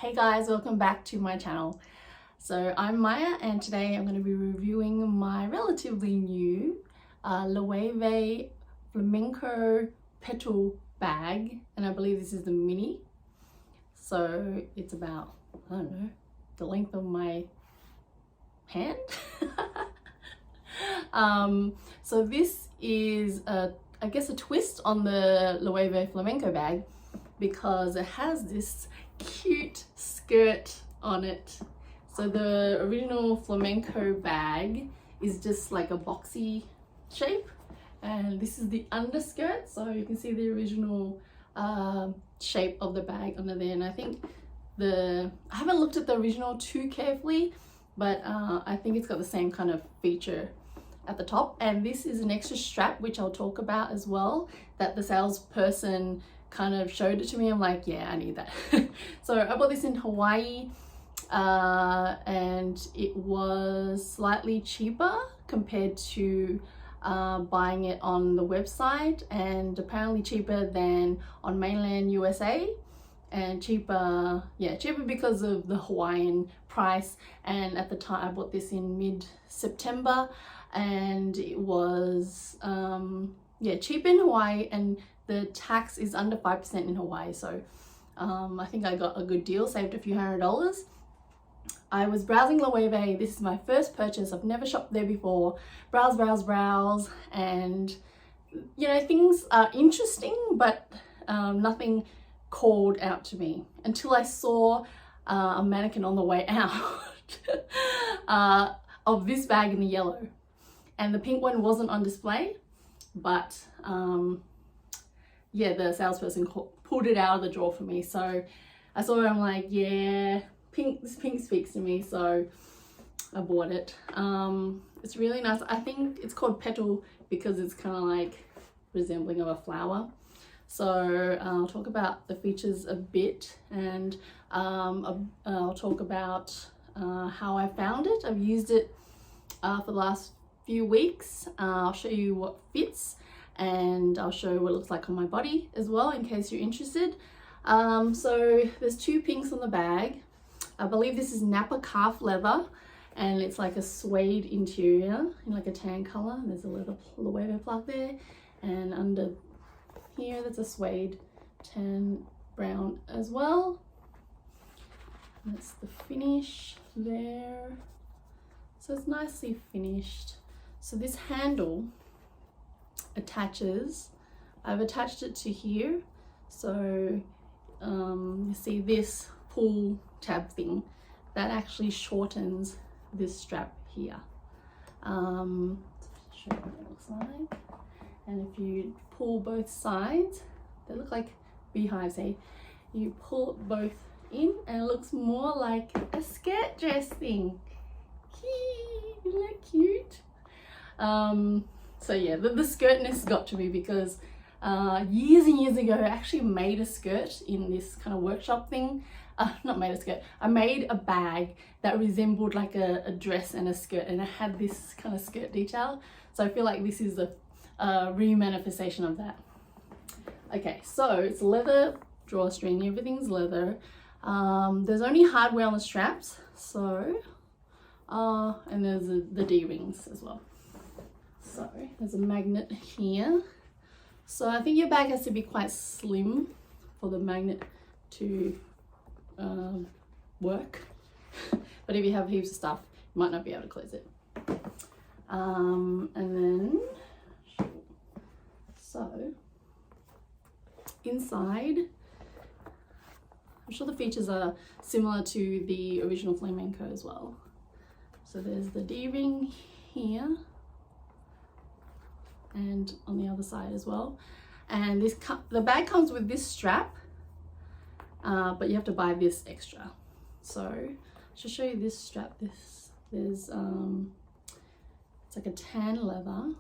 Hey guys, welcome back to my channel. So I'm Maya and today I'm going to be reviewing my relatively new LOEWE Flamenco Petal bag, and I believe this is the mini. So it's about, I don't know, the length of my hand. So this is I guess a twist on the LOEWE Flamenco bag because it has this cute skirt on it. So the original flamenco bag is just like a boxy shape, and this is the underskirt, so you can see the original shape of the bag under there. And I think I haven't looked at the original too carefully, but I think it's got the same kind of feature at the top. And this is an extra strap, which I'll talk about as well, that the salesperson kind of showed it to me. I'm like, yeah, I need that. So I bought this in Hawaii and it was slightly cheaper compared to buying it on the website, and apparently cheaper than on mainland USA, and cheaper because of the Hawaiian price. And at the time I bought this in mid-September, and it was cheap in Hawaii, and the tax is under 5% in Hawaii. So I think I got a good deal, saved a few $100s. I was browsing LOEWE. This is my first purchase. I've never shopped there before. Browse, and you know, things are interesting, but nothing called out to me until I saw a mannequin on the way out of this bag in the yellow, and the pink one wasn't on display, but yeah, the salesperson pulled it out of the drawer for me. So I saw it, I'm like, yeah, this pink speaks to me, so I bought it. It's really nice. I think it's called petal because it's kind of like resembling of a flower. So I'll talk about the features a bit, and I'll talk about how I found it. I've used it for the last few weeks. I'll show you what fits, and I'll show what it looks like on my body as well, in case you're interested. So there's two pinks on the bag. I believe this is Napa calf leather, and it's like a suede interior in like a tan color. There's a leather LOEWE plug there, and under here that's a suede tan brown as well. That's the finish there. So it's nicely finished. So this handle attaches, I've attached it to here, so you see this pull tab thing that actually shortens this strap here. Show you what it looks like. And if you pull both sides, they look like beehives, hey? You pull both in and it looks more like a skirt dress thing. Isn't that cute? So yeah, the skirtness got to me because years and years ago I actually made a skirt in this kind of workshop thing. Not made a skirt, I made a bag that resembled like a dress and a skirt, and it had this kind of skirt detail. So I feel like this is a re-manifestation of that. Okay, so it's leather drawstring, everything's leather. There's only hardware on the straps, so and there's the D-rings as well. So there's a magnet here. So I think your bag has to be quite slim for the magnet to work. But if you have heaps of stuff, you might not be able to close it. And then, so inside, I'm sure the features are similar to the original flamenco as well. So there's the D-ring here, and on the other side as well. And the bag comes with this strap, but you have to buy this extra. So I should show you this strap. There's it's like a tan leather,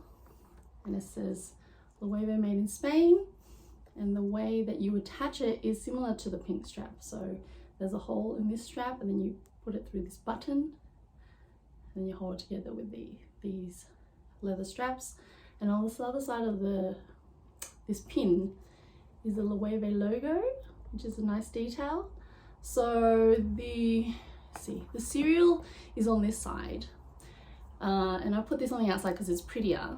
and it says LOEWE made in Spain, and the way that you attach it is similar to the pink strap. So there's a hole in this strap, and then you put it through this button, and then you hold it together with these leather straps. And on this other side of this pin is the LOEWE logo, which is a nice detail. So the cereal is on this side, and I put this on the outside because it's prettier.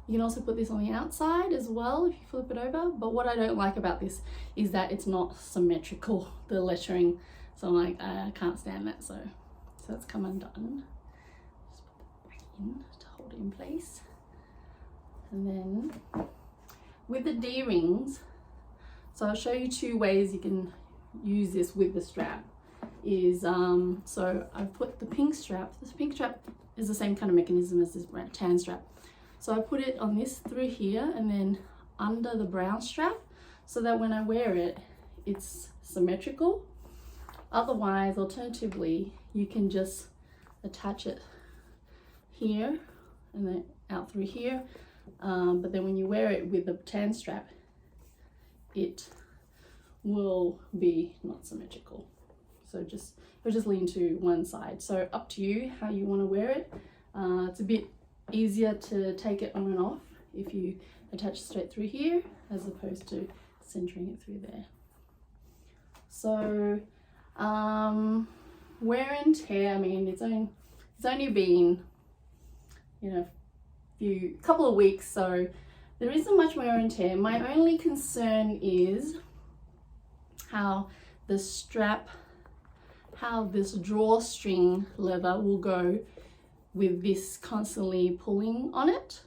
You can also put this on the outside as well if you flip it over, but what I don't like about this is that it's not symmetrical, the lettering. So I'm like, I can't stand that, so that's come undone. Just put that back in to hold it in place. And then with the D-rings, so I'll show you two ways you can use this with the strap. So I've put the pink strap. This pink strap is the same kind of mechanism as this tan strap. So I put it on this through here and then under the brown strap, so that when I wear it, it's symmetrical. Otherwise, alternatively, you can just attach it here and then out through here. But then when you wear it with the tan strap, it will be not symmetrical. So it'll just lean to one side. So up to you how you want to wear it. It's a bit easier to take it on and off if you attach straight through here as opposed to centering it through there. So wear and tear, I mean, it's only been, you know, couple of weeks, so there isn't much wear and tear. My only concern is how the strap, how this drawstring leather will go with this constantly pulling on it.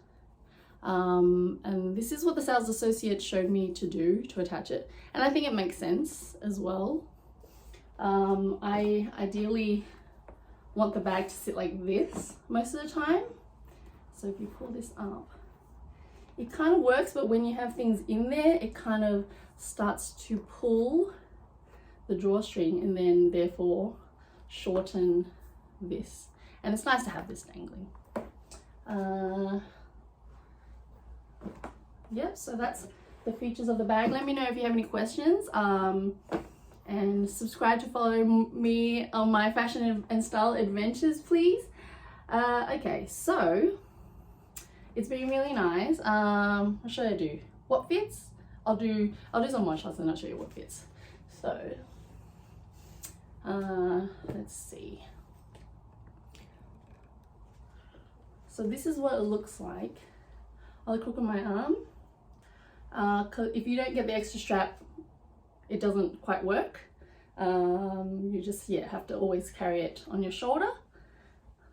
And this is what the sales associate showed me to do to attach it, and I think it makes sense as well. I ideally want the bag to sit like this most of the time. So if you pull this up, it kind of works, but when you have things in there, it kind of starts to pull the drawstring and then therefore shorten this. And it's nice to have this dangling. Yep, so that's the features of the bag. Let me know if you have any questions. And subscribe to follow me on my fashion and style adventures, please. Okay, so it's been really nice. What should I do? What fits? I'll do some one shots and I'll show you what fits. So let's see. So this is what it looks like. I'll crook on my arm. If you don't get the extra strap, it doesn't quite work. You just have to always carry it on your shoulder.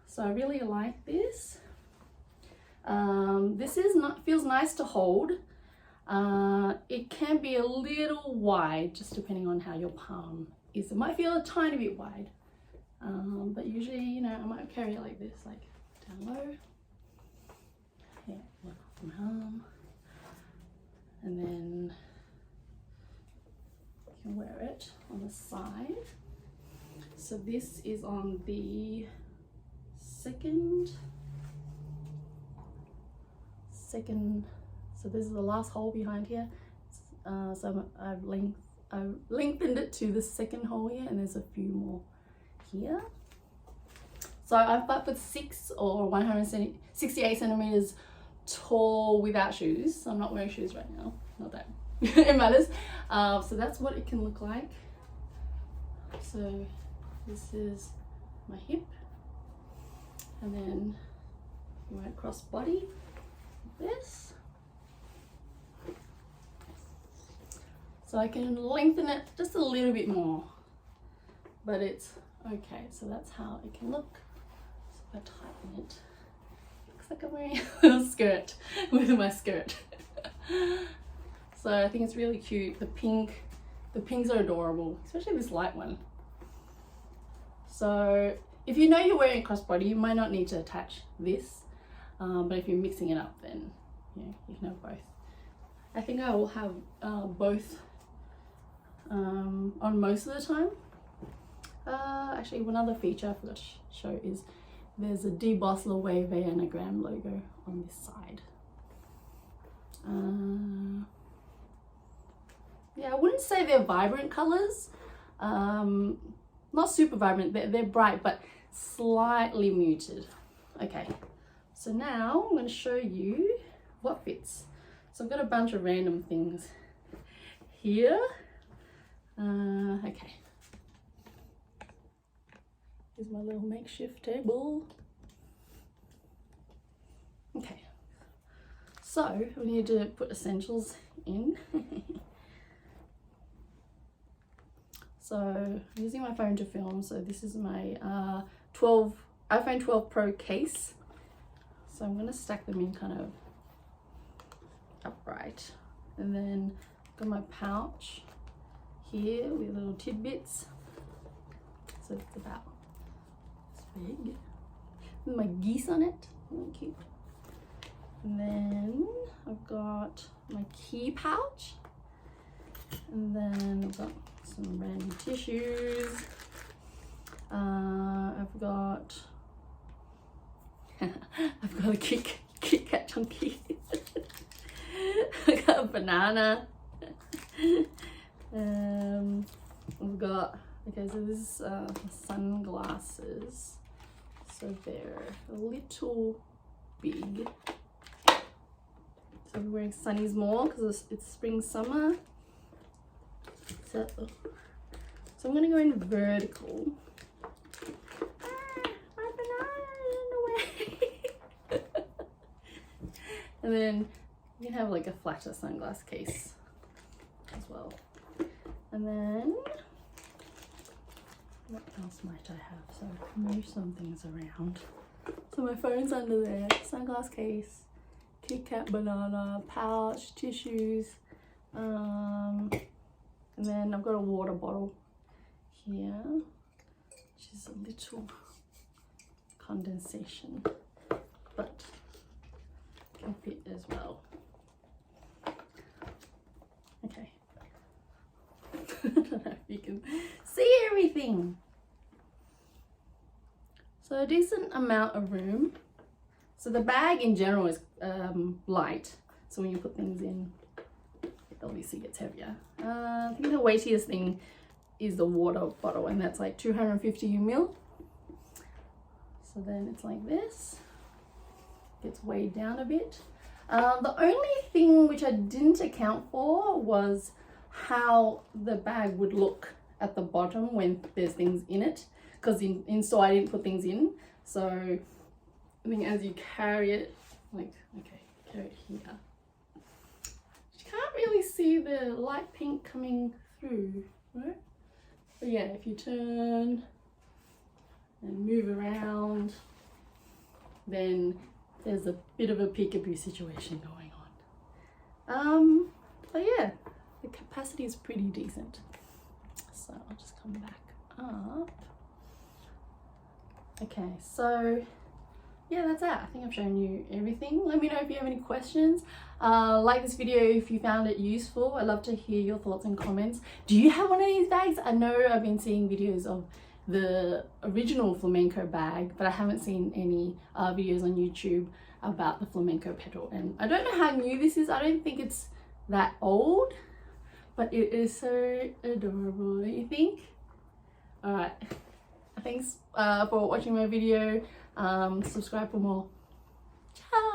So I really like this. This feels nice to hold. It can be a little wide, just depending on how your palm is. It might feel a tiny bit wide, but usually, you know, I might carry it like this, like down low. Yeah, one off my arm, and then you can wear it on the side. So this is on the second, so this is the last hole behind here. So I've lengthened it to the second hole here, and there's a few more here. So I've got for 6 or 168 centimeters tall without shoes. So I'm not wearing shoes right now, not that it matters. So that's what it can look like. So this is my hip, and then you want cross body like this. So I can lengthen it just a little bit more, but it's okay. So that's how it can look. So if I tighten it, looks like I'm wearing a little skirt with my skirt. So I think it's really cute. The pinks are adorable, especially this light one. So if you know you're wearing a crossbody, you might not need to attach this, but if you're mixing it up, then you can have both. I think I will have both on most of the time. Actually, one other feature I forgot to show is there's a debossed LOEWE anagram logo on this side. Yeah, I wouldn't say they're vibrant colors. Not super vibrant, they're bright, but slightly muted. Okay, so now I'm going to show you what fits. So I've got a bunch of random things here. Okay, Here's my little makeshift table. Okay, so we need to put essentials in. So I'm using my phone to film. So this is my iPhone 12 Pro case. So I'm going to stack them in kind of upright. And then I've got my pouch here with little tidbits. So it's about this big. With my geese on it. Really cute. And then I've got my key pouch. And then I've got some random tissues. I've got a Kit Kat chunky. I've got a banana. I've got, okay, so this is sunglasses. So they're a little big. So I'm wearing sunnies more because it's spring, summer. So I'm going to go in vertical. My banana in the way. And then you can have like a flatter sunglass case as well. And then what else might I have? So I can move some things around. So my phone's under there, sunglass case, Kit Kat banana, pouch, tissues, and then I've got a water bottle here, which is a little condensation, but can fit as well. Okay. I don't know if you can see everything. So a decent amount of room. So the bag in general is light. So when you put things in, it obviously gets heavier. I think the weightiest thing is the water bottle, and that's like 250 ml. So then it's like this. Gets weighed down a bit. The only thing which I didn't account for was how the bag would look at the bottom when there's things in it, because in store I didn't put things in. So I think as you carry it, like, okay, carry it here, you can't really see the light pink coming through, right? But yeah, if you turn and move around, then there's a bit of a peekaboo situation going on. But yeah, the capacity is pretty decent. So I'll just come back up. Okay, so yeah, that's it. I think I've shown you everything. Let me know if you have any questions. Like this video if you found it useful. I'd love to hear your thoughts and comments. Do you have one of these bags? I know I've been seeing videos of the original flamenco bag, but I haven't seen any videos on YouTube about the flamenco petal, and I don't know how new this is. I don't think it's that old, but it is so adorable, don't you think? All right, thanks for watching my video. Subscribe for more. Ciao.